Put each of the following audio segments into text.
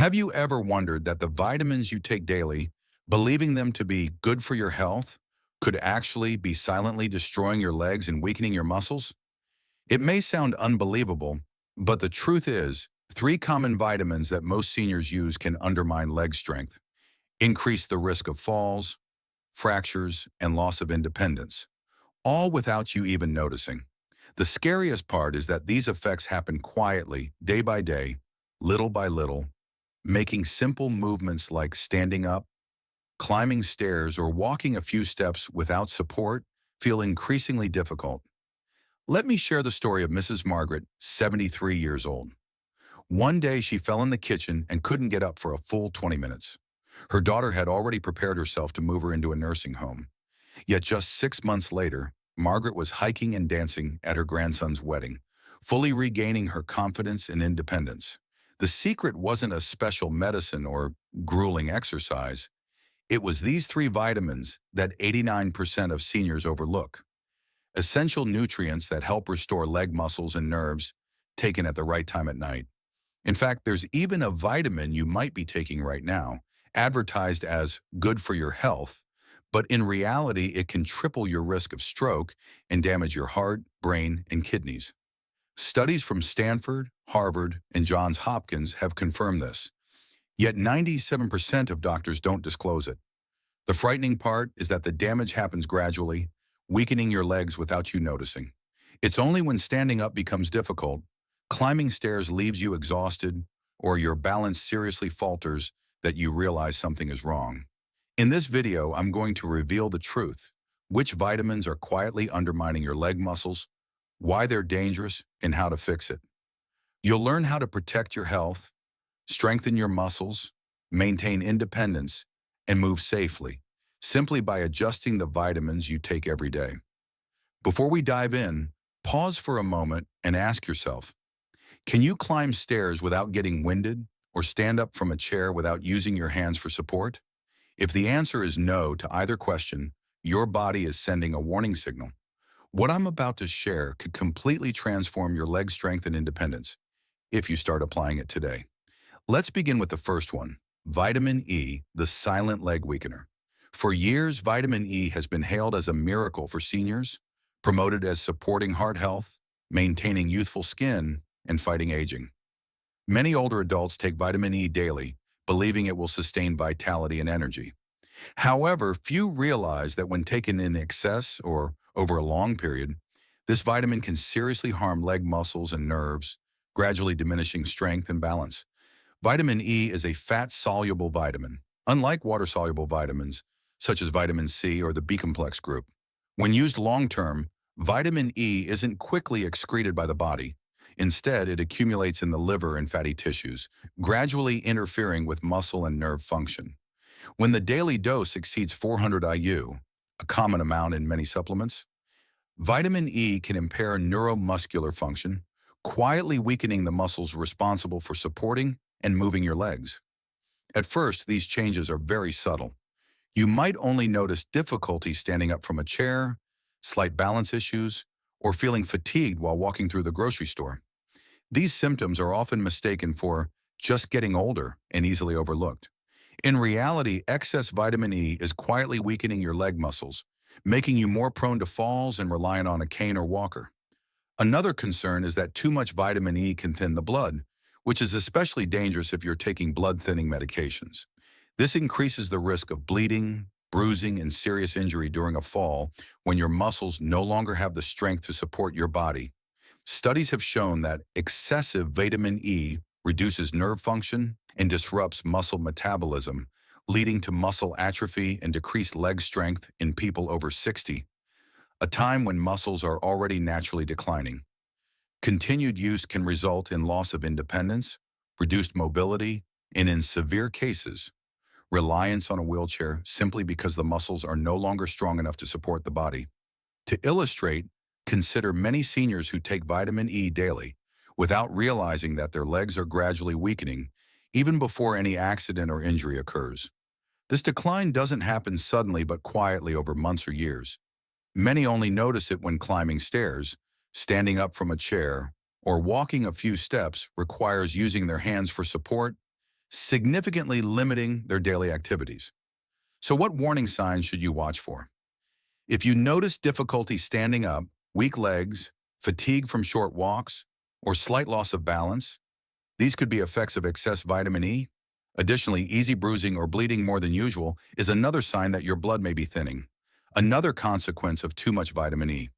Have you ever wondered that the vitamins you take daily, believing them to be good for your health, could actually be silently destroying your legs and weakening your muscles? It may sound unbelievable, but the truth is, three common vitamins that most seniors use can undermine leg strength, increase the risk of falls, fractures, and loss of independence, all without you even noticing. The scariest part is that these effects happen quietly, day by day, little by little, making simple movements like standing up, climbing stairs, or walking a few steps without support feel increasingly difficult. Let me share the story of Mrs. Margaret, 73 years old. One day she fell in the kitchen and couldn't get up for a full 20 minutes. Her daughter had already prepared herself to move her into a nursing home. Yet just 6 months later, Margaret was hiking and dancing at her grandson's wedding, fully regaining her confidence and independence. The secret wasn't a special medicine or grueling exercise. It was these three vitamins that 89% of seniors overlook. Essential nutrients that help restore leg muscles and nerves, taken at the right time at night. In fact, there's even a vitamin you might be taking right now, advertised as good for your health, but in reality, it can triple your risk of stroke and damage your heart, brain, and kidneys. Studies from Stanford, Harvard, and Johns Hopkins have confirmed this. Yet 97% of doctors don't disclose it. The frightening part is that the damage happens gradually, weakening your legs without you noticing. It's only when standing up becomes difficult, climbing stairs leaves you exhausted, or your balance seriously falters that you realize something is wrong. In this video, I'm going to reveal the truth: which vitamins are quietly undermining your leg muscles, why they're dangerous, and how to fix it. You'll learn how to protect your health, strengthen your muscles, maintain independence, and move safely, simply by adjusting the vitamins you take every day. Before we dive in, pause for a moment and ask yourself, can you climb stairs without getting winded, or stand up from a chair without using your hands for support? If the answer is no to either question, your body is sending a warning signal. What I'm about to share could completely transform your leg strength and independence if you start applying it today. Let's begin with the first one, vitamin E, the silent leg weakener. For years, vitamin E has been hailed as a miracle for seniors, promoted as supporting heart health, maintaining youthful skin, and fighting aging. Many older adults take vitamin E daily, believing it will sustain vitality and energy. However, few realize that when taken in excess or over a long period, this vitamin can seriously harm leg muscles and nerves, gradually diminishing strength and balance. Vitamin E is a fat-soluble vitamin, unlike water-soluble vitamins, such as vitamin C or the B-complex group. When used long-term, vitamin E isn't quickly excreted by the body. Instead, it accumulates in the liver and fatty tissues, gradually interfering with muscle and nerve function. When the daily dose exceeds 400 IU, a common amount in many supplements, vitamin E can impair neuromuscular function, quietly weakening the muscles responsible for supporting and moving your legs. At first, these changes are very subtle. You might only notice difficulty standing up from a chair, slight balance issues, or feeling fatigued while walking through the grocery store. These symptoms are often mistaken for just getting older and easily overlooked. In reality, excess vitamin E is quietly weakening your leg muscles, making you more prone to falls and reliant on a cane or walker. Another concern is that too much vitamin E can thin the blood, which is especially dangerous if you're taking blood-thinning medications. This increases the risk of bleeding, bruising, and serious injury during a fall when your muscles no longer have the strength to support your body. Studies have shown that excessive vitamin E reduces nerve function and disrupts muscle metabolism, leading to muscle atrophy and decreased leg strength in people over 60, a time when muscles are already naturally declining. Continued use can result in loss of independence, reduced mobility, and in severe cases, reliance on a wheelchair simply because the muscles are no longer strong enough to support the body. To illustrate, consider many seniors who take vitamin E daily without realizing that their legs are gradually weakening even before any accident or injury occurs. This decline doesn't happen suddenly but quietly over months or years. Many only notice it when climbing stairs, standing up from a chair, or walking a few steps requires using their hands for support, significantly limiting their daily activities. So what warning signs should you watch for? If you notice difficulty standing up, weak legs, fatigue from short walks, or slight loss of balance, these could be effects of excess vitamin E. Additionally, easy bruising or bleeding more than usual is another sign that your blood may be thinning, another consequence of too much vitamin E.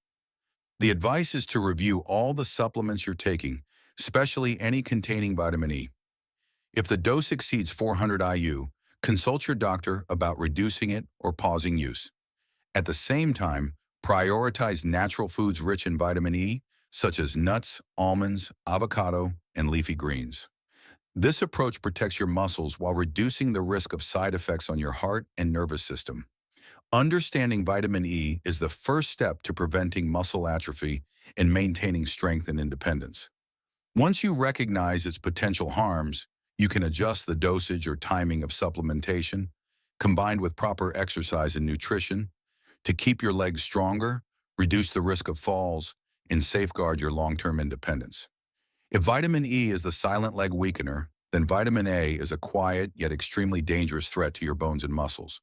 The advice is to review all the supplements you're taking, especially any containing vitamin E. If the dose exceeds 400 IU, consult your doctor about reducing it or pausing use. At the same time, prioritize natural foods rich in vitamin E, such as nuts, almonds, avocado, and leafy greens. This approach protects your muscles while reducing the risk of side effects on your heart and nervous system. Understanding vitamin E is the first step to preventing muscle atrophy and maintaining strength and independence. Once you recognize its potential harms, you can adjust the dosage or timing of supplementation, combined with proper exercise and nutrition, to keep your legs stronger, reduce the risk of falls, and safeguard your long-term independence. If vitamin E is the silent leg weakener, then vitamin A is a quiet yet extremely dangerous threat to your bones and muscles.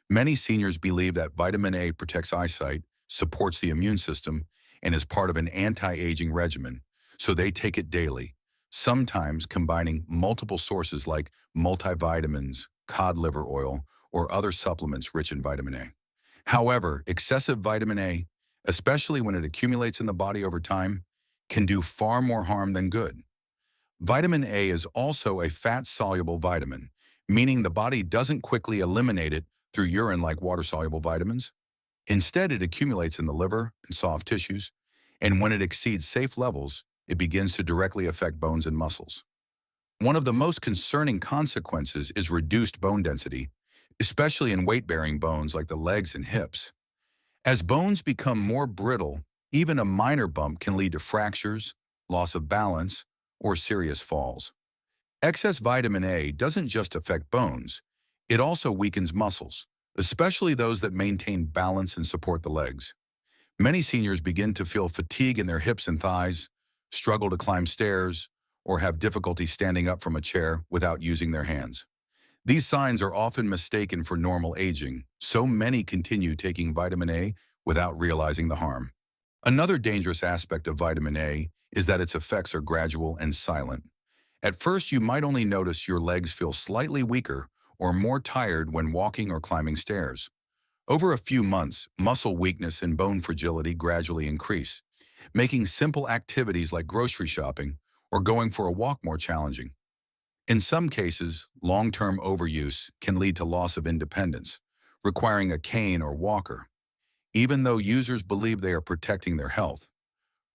Many seniors believe that vitamin A protects eyesight, supports the immune system, and is part of an anti-aging regimen, so they take it daily, sometimes combining multiple sources like multivitamins, cod liver oil, or other supplements rich in vitamin A. However, excessive vitamin A, especially when it accumulates in the body over time, can do far more harm than good. Vitamin A is also a fat-soluble vitamin, meaning the body doesn't quickly eliminate it through urine like water-soluble vitamins. Instead, it accumulates in the liver and soft tissues, and when it exceeds safe levels, it begins to directly affect bones and muscles. One of the most concerning consequences is reduced bone density, especially in weight-bearing bones like the legs and hips. As bones become more brittle, even a minor bump can lead to fractures, loss of balance, or serious falls. Excess vitamin A doesn't just affect bones, it also weakens muscles, especially those that maintain balance and support the legs. Many seniors begin to feel fatigue in their hips and thighs, struggle to climb stairs, or have difficulty standing up from a chair without using their hands. These signs are often mistaken for normal aging, so many continue taking vitamin A without realizing the harm. Another dangerous aspect of vitamin A is that its effects are gradual and silent. At first, you might only notice your legs feel slightly weaker or more tired when walking or climbing stairs. Over a few months, muscle weakness and bone fragility gradually increase, making simple activities like grocery shopping or going for a walk more challenging. In some cases, long-term overuse can lead to loss of independence, requiring a cane or walker. Even though users believe they are protecting their health,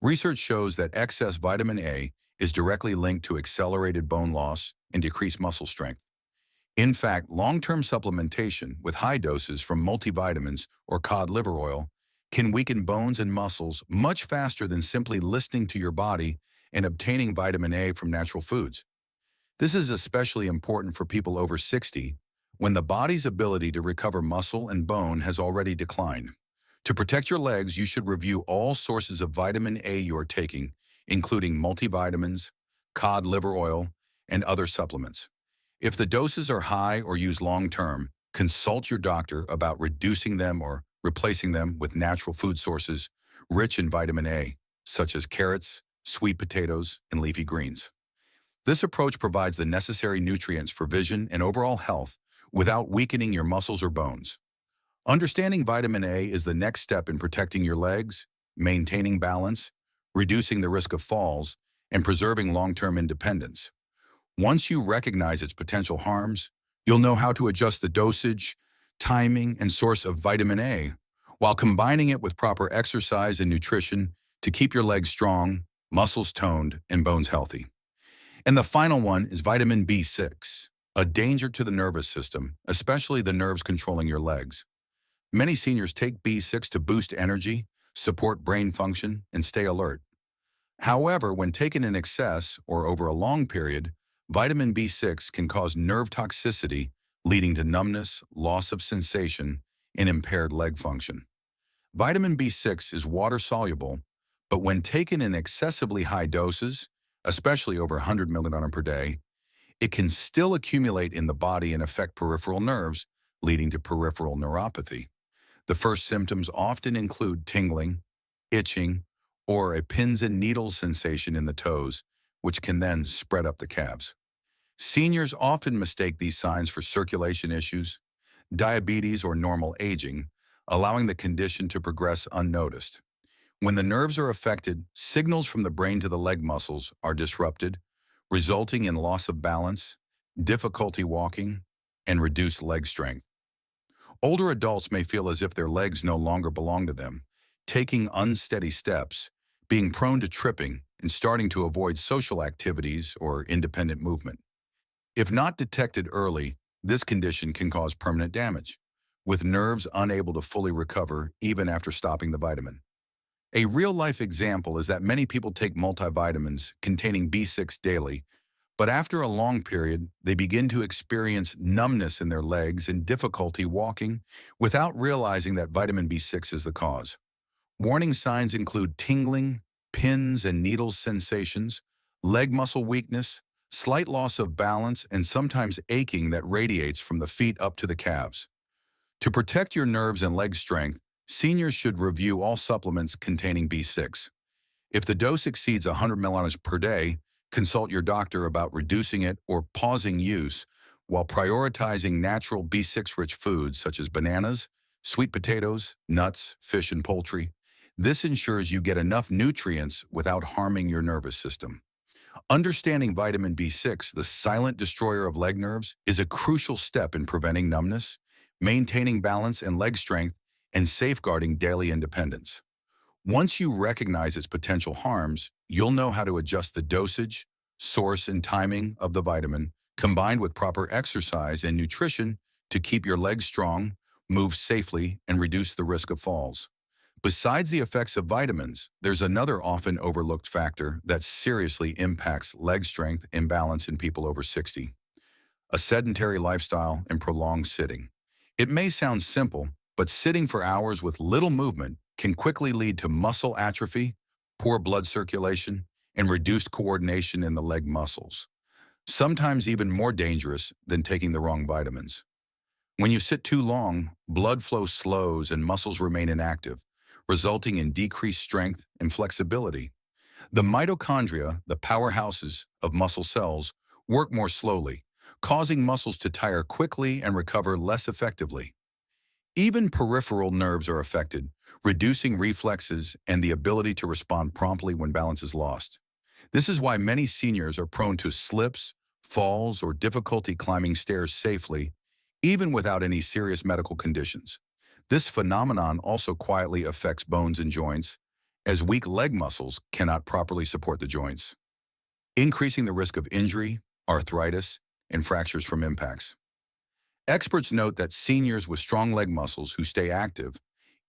research shows that excess vitamin A is directly linked to accelerated bone loss and decreased muscle strength. In fact, long-term supplementation with high doses from multivitamins or cod liver oil can weaken bones and muscles much faster than simply listening to your body and obtaining vitamin A from natural foods. This is especially important for people over 60, when the body's ability to recover muscle and bone has already declined. To protect your legs, you should review all sources of vitamin A you are taking, including multivitamins, cod liver oil, and other supplements. If the doses are high or used long-term, consult your doctor about reducing them or replacing them with natural food sources rich in vitamin A, such as carrots, sweet potatoes, and leafy greens. This approach provides the necessary nutrients for vision and overall health without weakening your muscles or bones. Understanding vitamin A is the next step in protecting your legs, maintaining balance, reducing the risk of falls, and preserving long-term independence. Once you recognize its potential harms, you'll know how to adjust the dosage, timing, and source of vitamin A while combining it with proper exercise and nutrition to keep your legs strong, muscles toned, and bones healthy. And the final one is vitamin B6, a danger to the nervous system, especially the nerves controlling your legs. Many seniors take B6 to boost energy, support brain function, and stay alert. However, when taken in excess or over a long period, vitamin B6 can cause nerve toxicity, leading to numbness, loss of sensation, and impaired leg function. Vitamin B6 is water-soluble, but when taken in excessively high doses, especially over 100 milligrams per day, it can still accumulate in the body and affect peripheral nerves, leading to peripheral neuropathy. The first symptoms often include tingling, itching, or a pins and needles sensation in the toes, which can then spread up the calves. Seniors often mistake these signs for circulation issues, diabetes, or normal aging, allowing the condition to progress unnoticed. When the nerves are affected, signals from the brain to the leg muscles are disrupted, resulting in loss of balance, difficulty walking, and reduced leg strength. Older adults may feel as if their legs no longer belong to them, taking unsteady steps, being prone to tripping, and starting to avoid social activities or independent movement. If not detected early, this condition can cause permanent damage, with nerves unable to fully recover even after stopping the vitamin. A real-life example is that many people take multivitamins containing B6 daily, but after a long period, they begin to experience numbness in their legs and difficulty walking without realizing that vitamin B6 is the cause. Warning signs include tingling, pins and needles sensations, leg muscle weakness, slight loss of balance, and sometimes aching that radiates from the feet up to the calves. To protect your nerves and leg strength, seniors should review all supplements containing B6. If the dose exceeds 100 milligrams per day, consult your doctor about reducing it or pausing use while prioritizing natural B6-rich foods such as bananas, sweet potatoes, nuts, fish, and poultry. This ensures you get enough nutrients without harming your nervous system. Understanding vitamin B6, the silent destroyer of leg nerves, is a crucial step in preventing numbness, maintaining balance and leg strength, and safeguarding daily independence. Once you recognize its potential harms, you'll know how to adjust the dosage, source, and timing of the vitamin, combined with proper exercise and nutrition to keep your legs strong, move safely, and reduce the risk of falls. Besides the effects of vitamins, there's another often overlooked factor that seriously impacts leg strength and balance in people over 60: a sedentary lifestyle and prolonged sitting. It may sound simple, but sitting for hours with little movement can quickly lead to muscle atrophy, poor blood circulation, and reduced coordination in the leg muscles, sometimes even more dangerous than taking the wrong vitamins. When you sit too long, blood flow slows and muscles remain inactive, resulting in decreased strength and flexibility. The mitochondria, the powerhouses of muscle cells, work more slowly, causing muscles to tire quickly and recover less effectively. Even peripheral nerves are affected, reducing reflexes and the ability to respond promptly when balance is lost. This is why many seniors are prone to slips, falls, or difficulty climbing stairs safely, even without any serious medical conditions. This phenomenon also quietly affects bones and joints, as weak leg muscles cannot properly support the joints, increasing the risk of injury, arthritis, and fractures from impacts. Experts note that seniors with strong leg muscles who stay active,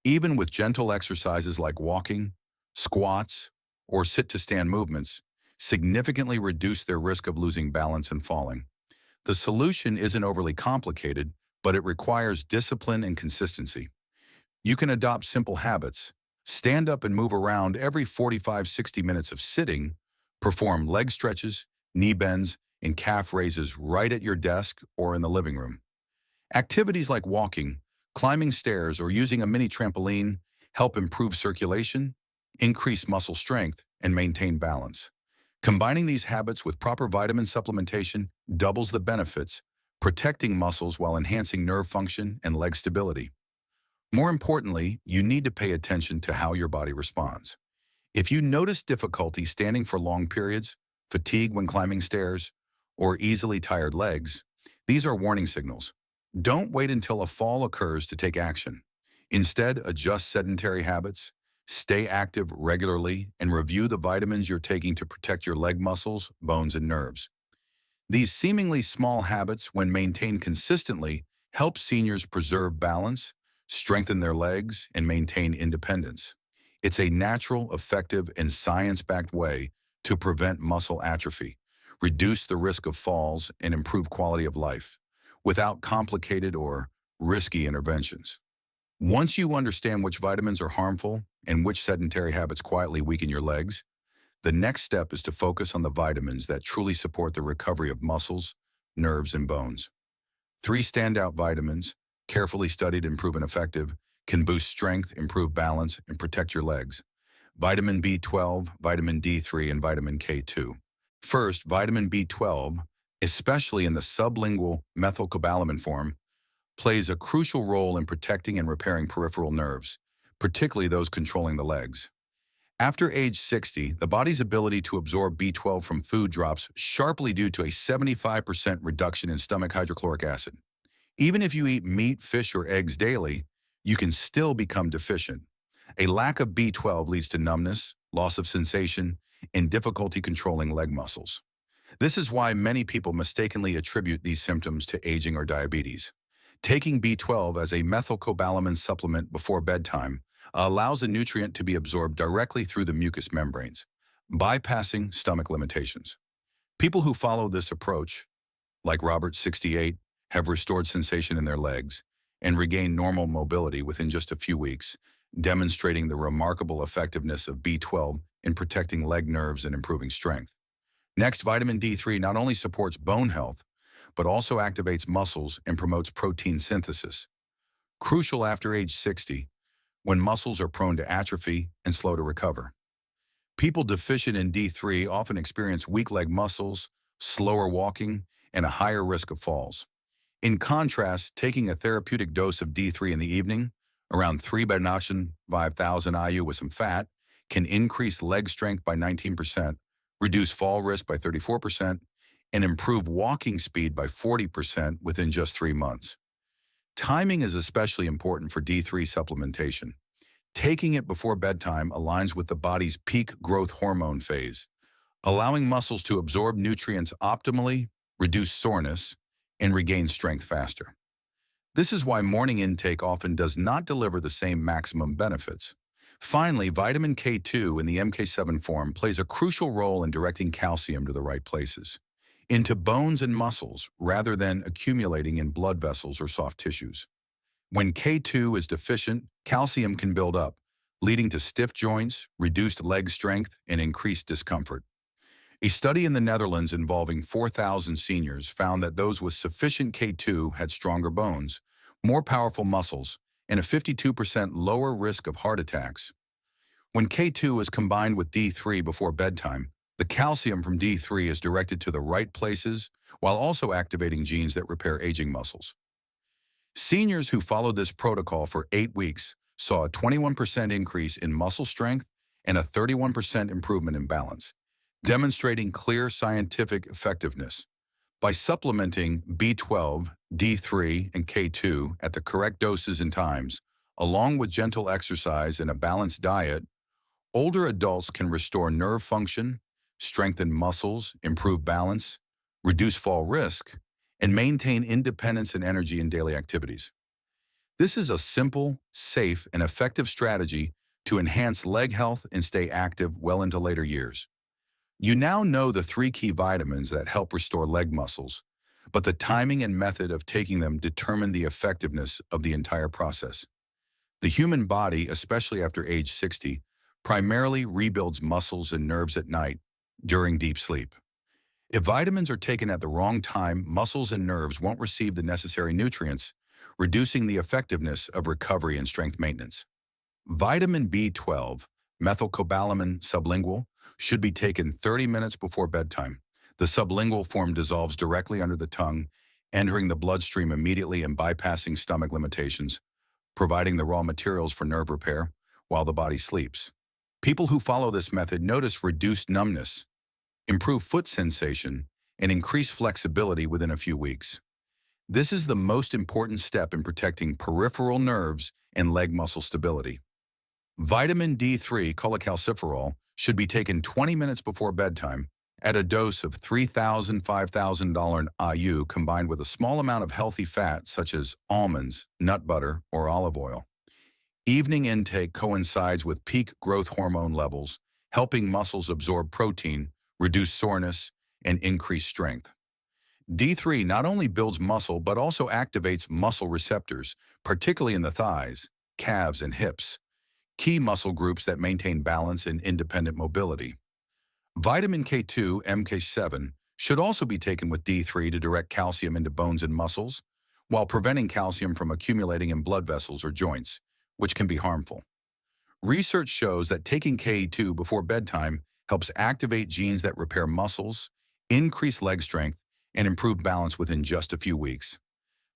even with gentle exercises like walking, squats, or sit-to-stand movements, significantly reduce their risk of losing balance and falling. The solution isn't overly complicated, but it requires discipline and consistency. You can adopt simple habits, stand up and move around every 45-60 minutes of sitting, perform leg stretches, knee bends, and calf raises right at your desk or in the living room. Activities like walking, climbing stairs, or using a mini trampoline help improve circulation, increase muscle strength, and maintain balance. Combining these habits with proper vitamin supplementation doubles the benefits, protecting muscles while enhancing nerve function and leg stability. More importantly, you need to pay attention to how your body responds. If you notice difficulty standing for long periods, fatigue when climbing stairs, or easily tired legs, these are warning signals. Don't wait until a fall occurs to take action. Instead, adjust sedentary habits, stay active regularly, and review the vitamins you're taking to protect your leg muscles, bones, and nerves. These seemingly small habits, when maintained consistently, help seniors preserve balance, strengthen their legs, and maintain independence. It's a natural, effective, and science-backed way to prevent muscle atrophy, reduce the risk of falls, and improve quality of life, without complicated or risky interventions. Once you understand which vitamins are harmful and which sedentary habits quietly weaken your legs, the next step is to focus on the vitamins that truly support the recovery of muscles, nerves, and bones. Three standout vitamins, carefully studied and proven effective, can boost strength, improve balance, and protect your legs. Vitamin B12, vitamin D3, and vitamin K2. First, vitamin B12, especially in the sublingual methylcobalamin form, plays a crucial role in protecting and repairing peripheral nerves, particularly those controlling the legs. After age 60, the body's ability to absorb B12 from food drops sharply due to a 75% reduction in stomach hydrochloric acid. Even if you eat meat, fish, or eggs daily, you can still become deficient. A lack of B12 leads to numbness, loss of sensation, and difficulty controlling leg muscles. This is why many people mistakenly attribute these symptoms to aging or diabetes. Taking B12 as a methylcobalamin supplement before bedtime allows the nutrient to be absorbed directly through the mucous membranes, bypassing stomach limitations. People who follow this approach, like Robert, 68, have restored sensation in their legs and regained normal mobility within just a few weeks, demonstrating the remarkable effectiveness of B12 in protecting leg nerves and improving strength. Next, vitamin D3 not only supports bone health, but also activates muscles and promotes protein synthesis. Crucial after age 60, when muscles are prone to atrophy and slow to recover. People deficient in D3 often experience weak leg muscles, slower walking, and a higher risk of falls. In contrast, taking a therapeutic dose of D3 in the evening, around 3 by 5,000 IU with some fat, can increase leg strength by 19%, reduce fall risk by 34%, and improve walking speed by 40% within just 3 months. Timing is especially important for D3 supplementation. Taking it before bedtime aligns with the body's peak growth hormone phase, allowing muscles to absorb nutrients optimally, reduce soreness, and regain strength faster. This is why morning intake often does not deliver the same maximum benefits. Finally, vitamin K2 in the MK7 form plays a crucial role in directing calcium to the right places, into bones and muscles, rather than accumulating in blood vessels or soft tissues. When K2 is deficient, calcium can build up, leading to stiff joints, reduced leg strength, and increased discomfort. A study in the Netherlands involving 4,000 seniors found that those with sufficient K2 had stronger bones, more powerful muscles, and a 52% lower risk of heart attacks. When K2 is combined with D3 before bedtime, the calcium from D3 is directed to the right places while also activating genes that repair aging muscles. Seniors who followed this protocol for 8 weeks saw a 21% increase in muscle strength and a 31% improvement in balance, demonstrating clear scientific effectiveness. By supplementing B12, D3, and K2 at the correct doses and times, along with gentle exercise and a balanced diet, older adults can restore nerve function, strengthen muscles, improve balance, reduce fall risk, and maintain independence and energy in daily activities. This is a simple, safe, and effective strategy to enhance leg health and stay active well into later years. You now know the 3 key vitamins that help restore leg muscles, but the timing and method of taking them determine the effectiveness of the entire process. The human body, especially after age 60, primarily rebuilds muscles and nerves at night during deep sleep. If vitamins are taken at the wrong time, muscles and nerves won't receive the necessary nutrients, reducing the effectiveness of recovery and strength maintenance. Vitamin B12, methylcobalamin sublingual, should be taken 30 minutes before bedtime. The sublingual form dissolves directly under the tongue, entering the bloodstream immediately and bypassing stomach limitations, providing the raw materials for nerve repair while the body sleeps. People who follow this method notice reduced numbness, improved foot sensation, and increased flexibility within a few weeks. This is the most important step in protecting peripheral nerves and leg muscle stability. Vitamin D3, cholecalciferol, should be taken 20 minutes before bedtime at a dose of 3,000 5,000 IU combined with a small amount of healthy fat such as almonds, nut butter, or olive oil. Evening intake coincides with peak growth hormone levels, helping muscles absorb protein, reduce soreness, and increase strength. D3 not only builds muscle but also activates muscle receptors, particularly in the thighs, calves, and hips, key muscle groups that maintain balance and independent mobility. Vitamin K2, MK7, should also be taken with D3 to direct calcium into bones and muscles, while preventing calcium from accumulating in blood vessels or joints, which can be harmful. Research shows that taking Ke2 before bedtime helps activate genes that repair muscles, increase leg strength, and improve balance within just a few weeks.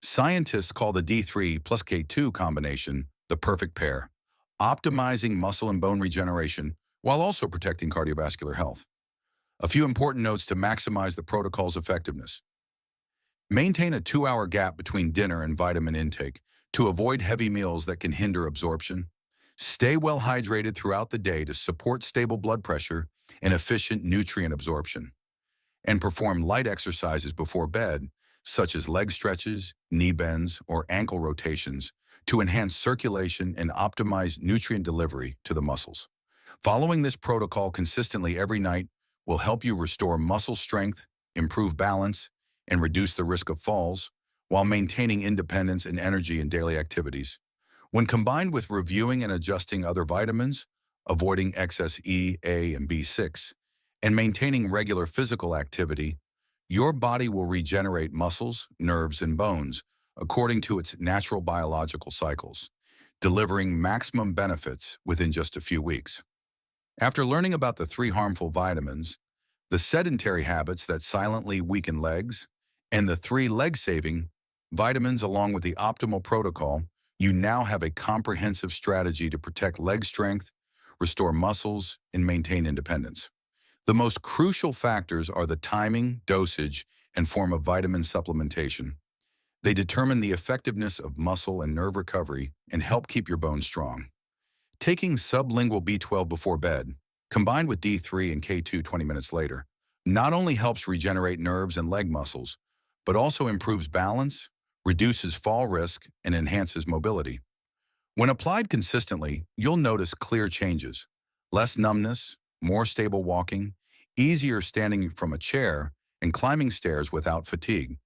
Scientists call the D3 plus K2 combination the perfect pair, optimizing muscle and bone regeneration while also protecting cardiovascular health. A few important notes to maximize the protocol's effectiveness. Maintain a 2-hour gap between dinner and vitamin intake to avoid heavy meals that can hinder absorption. Stay well hydrated throughout the day to support stable blood pressure and efficient nutrient absorption. And perform light exercises before bed, such as leg stretches, knee bends, or ankle rotations, to enhance circulation and optimize nutrient delivery to the muscles. Following this protocol consistently every night will help you restore muscle strength, improve balance, and reduce the risk of falls, while maintaining independence and energy in daily activities. When combined with reviewing and adjusting other vitamins, avoiding excess E, A, and B6, and maintaining regular physical activity, your body will regenerate muscles, nerves, and bones according to its natural biological cycles, delivering maximum benefits within just a few weeks. After learning about the 3 harmful vitamins, the sedentary habits that silently weaken legs, and the 3 leg-saving vitamins along with the optimal protocol, you now have a comprehensive strategy to protect leg strength, restore muscles, and maintain independence. The most crucial factors are the timing, dosage, and form of vitamin supplementation. They determine the effectiveness of muscle and nerve recovery and help keep your bones strong. Taking sublingual B12 before bed, combined with D3 and K2 20 minutes later, not only helps regenerate nerves and leg muscles, but also improves balance, reduces fall risk, and enhances mobility. When applied consistently, you'll notice clear changes: less numbness, more stable walking, easier standing from a chair, and climbing stairs without fatigue.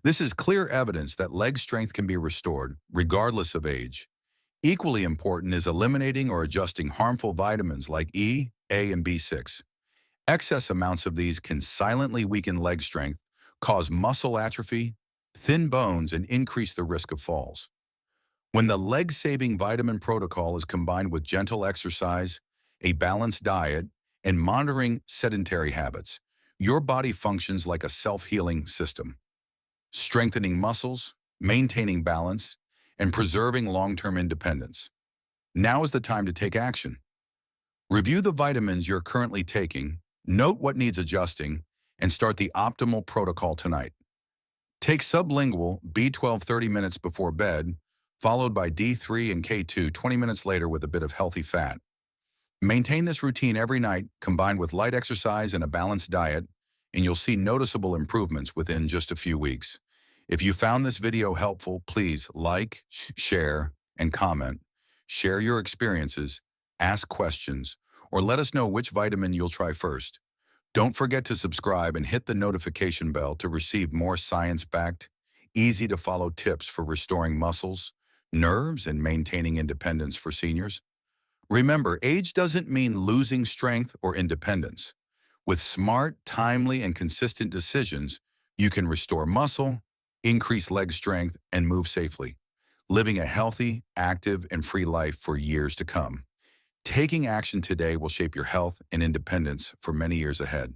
This is clear evidence that leg strength can be restored, regardless of age. Equally important is eliminating or adjusting harmful vitamins like E, A, and B6. Excess amounts of these can silently weaken leg strength, cause muscle atrophy, thin bones, and increase the risk of falls. When the leg-saving vitamin protocol is combined with gentle exercise, a balanced diet, and monitoring sedentary habits, your body functions like a self-healing system, strengthening muscles, maintaining balance, and preserving long-term independence. Now is the time to take action. Review the vitamins you're currently taking, note what needs adjusting, and start the optimal protocol tonight. Take sublingual B12 30 minutes before bed, followed by D3 and K2 20 minutes later with a bit of healthy fat. Maintain this routine every night, combined with light exercise and a balanced diet, and you'll see noticeable improvements within just a few weeks. If you found this video helpful, please like, share, and comment. Share your experiences, ask questions, or let us know which vitamin you'll try first. Don't forget to subscribe and hit the notification bell to receive more science-backed, easy-to-follow tips for restoring muscles, nerves, and maintaining independence for seniors. Remember, age doesn't mean losing strength or independence. With smart, timely, and consistent decisions, you can restore muscle, increase leg strength, and move safely, living a healthy, active, and free life for years to come. Taking action today will shape your health and independence for many years ahead.